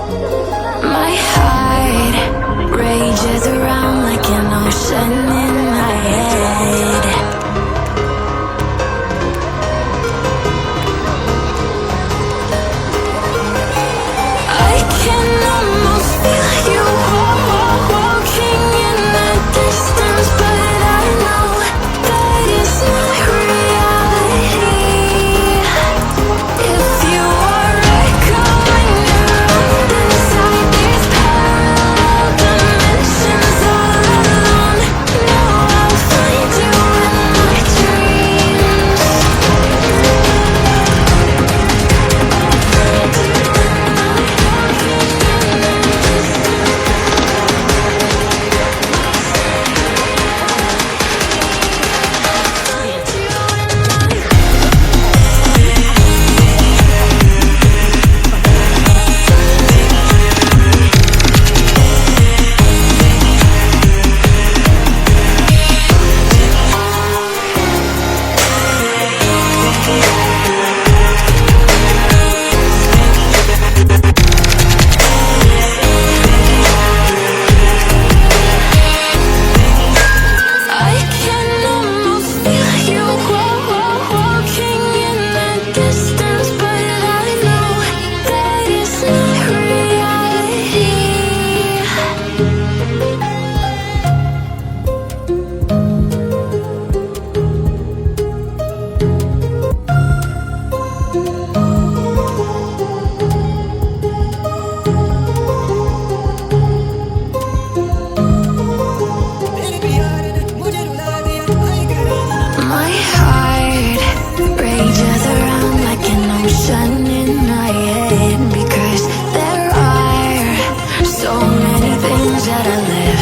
My heart rages around like an ocean in my head. I can almost feel you walking in the distance, but I know that it's not reality. If you are echoing around inside these parallel dimensions all alone, know I'll find you in my dreams. I can almost feel you walking in the distance, but I know that it's not reality. My heart rages around like an ocean in my head, because there are so many things that I live